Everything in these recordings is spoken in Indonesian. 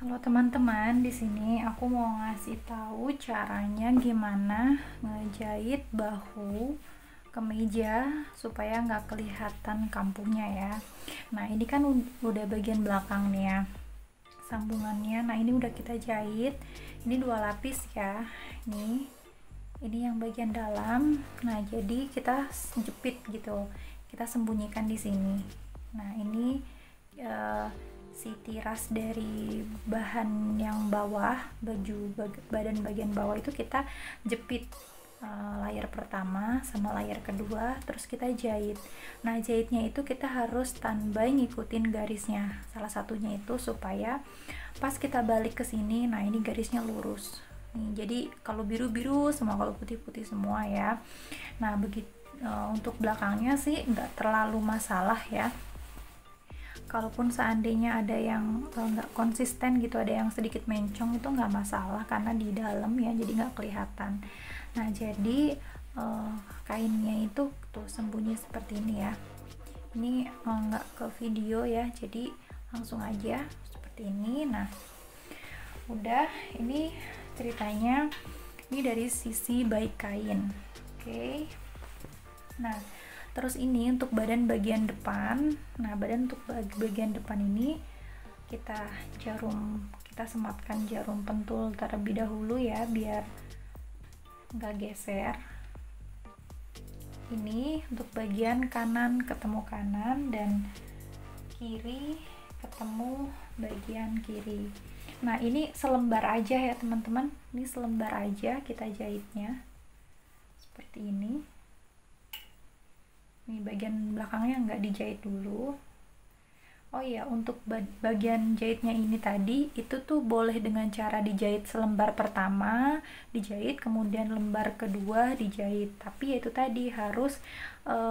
Halo teman-teman, di sini aku mau ngasih tahu caranya gimana ngejahit bahu kemeja supaya nggak kelihatan kampuhnya ya. Nah ini kan udah bagian belakang nih ya, sambungannya. Nah ini udah kita jahit, ini 2 lapis ya. Ini yang bagian dalam. Nah jadi kita jepit gitu, kita sembunyikan di sini. Nah ini si tiras dari bahan yang bawah, badan bagian bawah itu kita jepit layar pertama sama layar kedua, terus kita jahit. Nah jahitnya itu kita harus standby ngikutin garisnya, salah satunya itu supaya pas kita balik ke sini, nah ini garisnya lurus nih. Jadi kalau biru-biru semua, kalau putih-putih semua ya. Nah begitu. Untuk belakangnya sih nggak terlalu masalah ya, kalaupun seandainya ada yang nggak konsisten gitu, ada yang sedikit mencong, itu nggak masalah karena di dalam ya, jadi nggak kelihatan. Nah jadi kainnya itu tuh sembunyi seperti ini ya. Ini nggak ke video ya, jadi langsung aja seperti ini. Nah udah, ini ceritanya ini dari sisi baik kain. Oke. Nah terus ini untuk badan bagian depan. Nah untuk bagian depan ini kita sematkan jarum pentul terlebih dahulu ya, biar nggak geser. Ini untuk bagian kanan ketemu kanan, dan kiri ketemu bagian kiri. Nah ini selembar aja ya teman-teman, ini selembar aja kita jahitnya seperti ini. Ini bagian belakangnya nggak dijahit dulu. Oh iya, untuk bagian jahitnya ini tadi itu tuh boleh dengan cara dijahit selembar pertama dijahit, kemudian lembar kedua dijahit, tapi ya itu tadi harus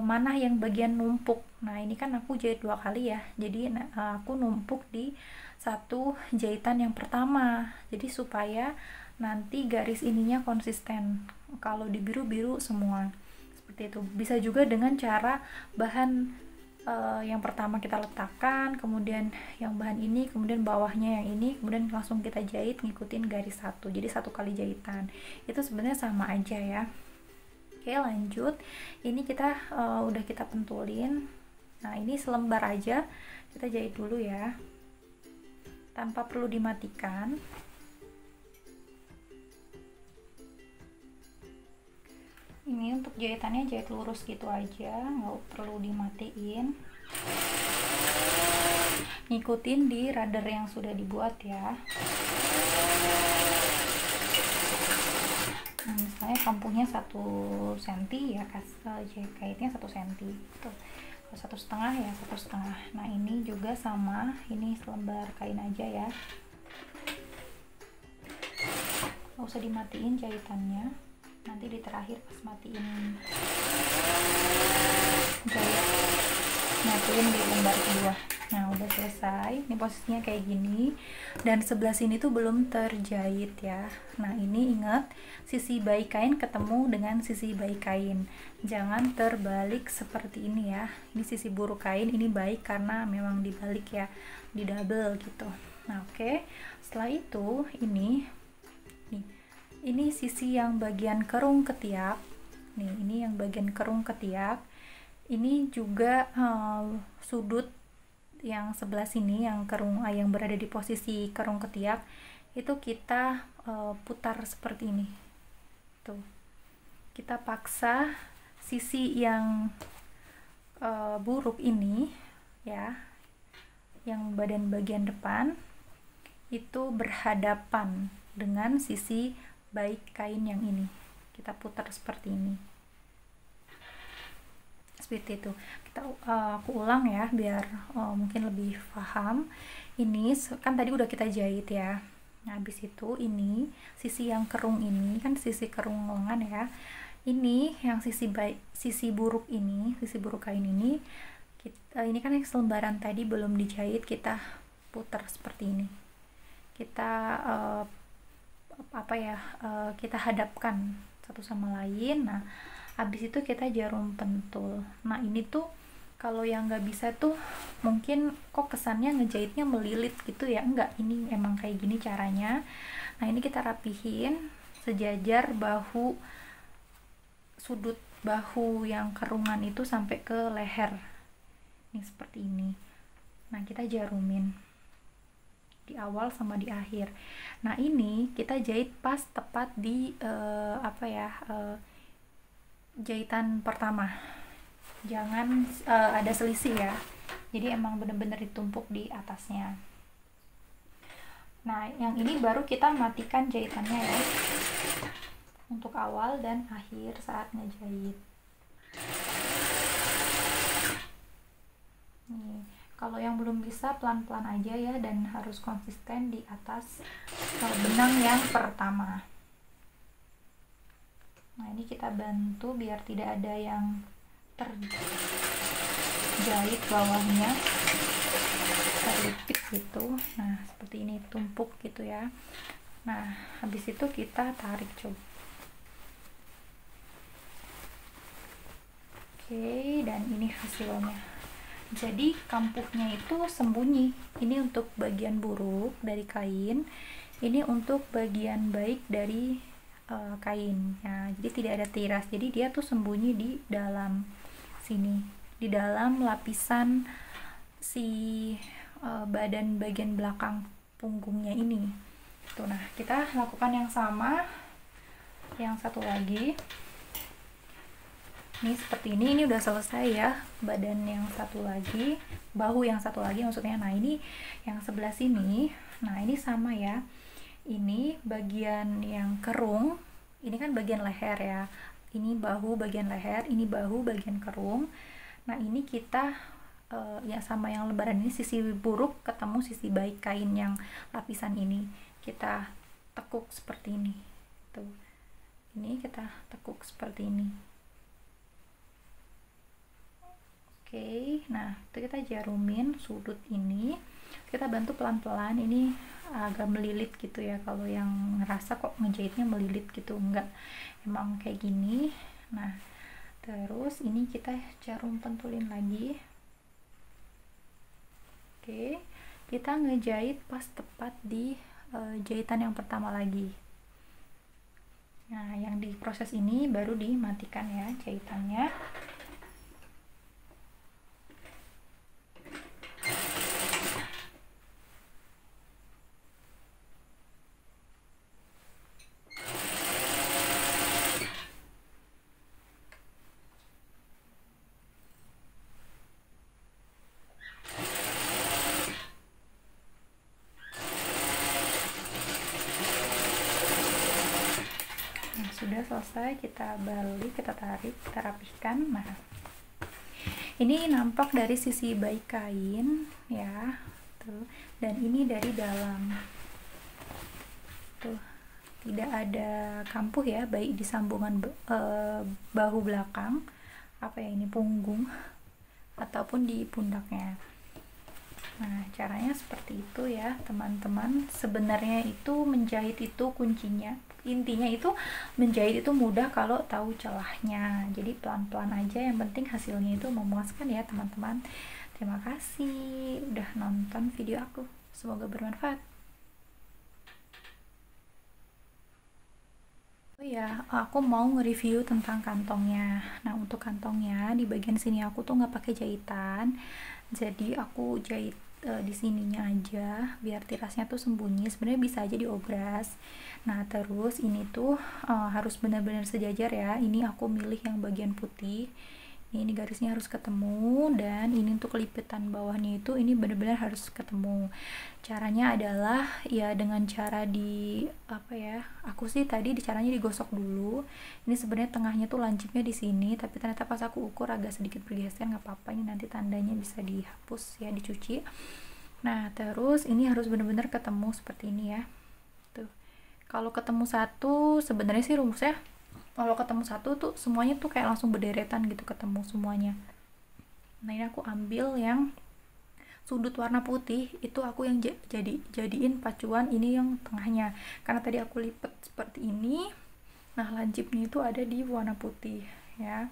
mana yang bagian numpuk. Nah ini kan aku jahit 2 kali ya, jadi aku numpuk di satu jahitan yang pertama, jadi supaya nanti garis ininya konsisten. Kalau di biru-biru semua seperti itu. Bisa juga dengan cara bahan yang pertama kita letakkan, kemudian yang bahan ini, kemudian bawahnya yang ini, kemudian langsung kita jahit ngikutin garis satu, jadi 1 kali jahitan. Itu sebenarnya sama aja ya. Oke lanjut, ini kita udah kita pentulin. Nah ini selembar aja kita jahit dulu ya, tanpa perlu dimatikan. Ini untuk jahitannya jahit lurus gitu aja, nggak perlu dimatiin. Ngikutin di radar yang sudah dibuat ya. Nah, misalnya kampuhnya 1 cm ya, kaitnya 1 cm tuh. Kalau 1,5 ya 1,5. Nah ini juga sama, ini selembar kain aja ya, nggak usah dimatiin jahitannya, nanti di terakhir pas matiin jahit, nyatuin di lembar kedua. Nah udah selesai, ini posisinya kayak gini, dan sebelah sini tuh belum terjahit ya. Nah ini ingat, sisi baik kain ketemu dengan sisi baik kain, jangan terbalik seperti ini ya. Ini sisi buruk kain, ini baik karena memang dibalik ya, di double gitu. Nah oke. Setelah itu ini sisi yang bagian kerung ketiak nih, ini yang bagian kerung ketiak. Ini juga sudut yang sebelah sini, yang kerung yang berada di posisi kerung ketiak itu kita putar seperti ini tuh. Kita paksa sisi yang buruk ini ya, yang bagian depan itu berhadapan dengan sisi baik kain yang ini, kita putar seperti ini, seperti itu. Aku ulang ya biar mungkin lebih paham. Ini kan tadi udah kita jahit ya. Nah habis itu ini sisi yang kerung ini kan sisi kerung lengan ya, ini yang sisi buruk ini, sisi buruk kain ini, ini kan yang selembaran tadi belum dijahit, kita putar seperti ini, kita kita hadapkan satu sama lain. Nah habis itu kita jarum pentul. Nah ini tuh Kalau yang nggak bisa tuh mungkin kok kesannya ngejahitnya melilit gitu ya, enggak, ini emang kayak gini caranya. Nah ini kita rapihin sejajar bahu, sudut bahu yang kerungan itu sampai ke leher, ini seperti ini. Nah kita jarumin di awal sama di akhir. Nah ini kita jahit pas tepat di jahitan pertama, jangan ada selisih ya, jadi emang bener-bener ditumpuk di atasnya. Nah yang ini baru kita matikan jahitannya ya, untuk awal dan akhir saat ngejahit. Nih, kalau yang belum bisa pelan-pelan aja ya, dan harus konsisten di atas benang yang pertama. Nah ini kita bantu biar tidak ada yang terjahit bawahnya, terlipit gitu. Nah seperti ini, tumpuk gitu ya. Nah habis itu kita tarik coba. Oke, dan ini hasilnya. Jadi kampuhnya itu sembunyi. Ini untuk bagian buruk dari kain, ini untuk bagian baik dari kain ya. Jadi tidak ada tiras, jadi dia tuh sembunyi di dalam sini, di dalam lapisan si badan bagian belakang punggungnya ini tuh. Nah kita lakukan yang sama yang satu lagi. Ini seperti ini udah selesai ya, badan yang satu lagi, bahu yang satu lagi maksudnya. Nah ini yang sebelah sini, nah ini sama ya, ini bagian yang kerung, ini kan bagian leher ya, ini bahu bagian leher, ini bahu bagian kerung. Nah ini kita ya sama yang lebaran, ini sisi buruk ketemu sisi baik kain yang lapisan ini, kita tekuk seperti ini tuh. Ini kita tekuk seperti ini. Oke, nah itu kita jarumin sudut ini, kita bantu pelan-pelan. Ini agak melilit gitu ya, kalau yang ngerasa kok ngejahitnya melilit gitu, enggak, emang kayak gini. Nah terus ini kita jarum pentulin lagi. Oke, kita ngejahit pas tepat di jahitan yang pertama lagi. Nah yang di proses ini baru dimatikan ya jahitannya. Sudah selesai, kita balik, kita tarik, kita rapihkan. Nah ini nampak dari sisi baik kain ya tuh, dan ini dari dalam tuh, tidak ada kampuh ya, baik di sambungan bahu belakang, apa ya ini, punggung ataupun di pundaknya. Nah caranya seperti itu ya teman-teman. Sebenarnya itu menjahit itu kuncinya, intinya itu menjahit itu mudah kalau tahu celahnya. Jadi pelan-pelan aja, yang penting hasilnya itu memuaskan ya teman-teman. Terima kasih udah nonton video aku, semoga bermanfaat. Oh ya, aku mau nge-review tentang kantongnya. Nah untuk kantongnya di bagian sini aku tuh nggak pakai jahitan, jadi aku jahit di sininya aja biar tirasnya tuh sembunyi. Sebenarnya bisa aja diobras. Nah terus ini tuh harus benar-benar sejajar ya. Ini aku milih yang bagian putih, ini garisnya harus ketemu, dan ini untuk lipetan bawahnya itu ini benar-benar harus ketemu. Caranya adalah ya dengan cara di apa ya, aku sih tadi caranya digosok dulu. Ini sebenarnya tengahnya tuh lancipnya di sini, tapi ternyata pas aku ukur agak sedikit bergeser, nggak apa-apa, ini nanti tandanya bisa dihapus ya, dicuci. Nah terus ini harus benar-benar ketemu seperti ini ya tuh. Kalau ketemu satu, sebenarnya sih rumusnya kalau ketemu satu tuh semuanya tuh kayak langsung berderetan gitu, ketemu semuanya. Nah ini aku ambil yang sudut warna putih, itu aku yang jadiin pacuan ini yang tengahnya, karena tadi aku lipet seperti ini. Nah lancipnya itu ada di warna putih ya.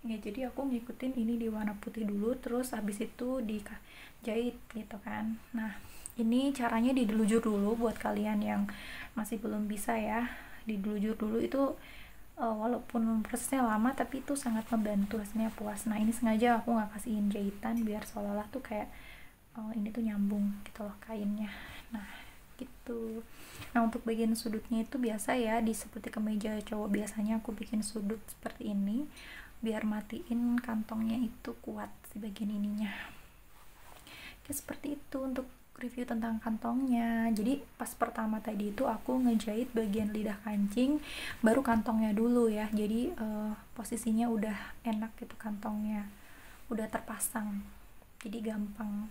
ya. Jadi aku ngikutin ini di warna putih dulu, terus habis itu dijahit gitu kan. Nah ini caranya didelujur dulu buat kalian yang masih belum bisa ya, didelujur dulu itu walaupun prosesnya lama tapi itu sangat membantu, hasilnya puas. Nah ini sengaja aku nggak kasihin jahitan biar seolah-olah tuh kayak ini tuh nyambung gitu loh kainnya. Nah gitu. Nah untuk bagian sudutnya itu biasa ya, di seperti kemeja cowok biasanya aku bikin sudut seperti ini biar matiin kantongnya itu kuat di bagian ininya. Oke, seperti itu untuk review tentang kantongnya. Jadi pas pertama tadi itu aku ngejahit bagian lidah kancing, baru kantongnya dulu ya. Jadi posisinya udah enak gitu, kantongnya udah terpasang, jadi gampang.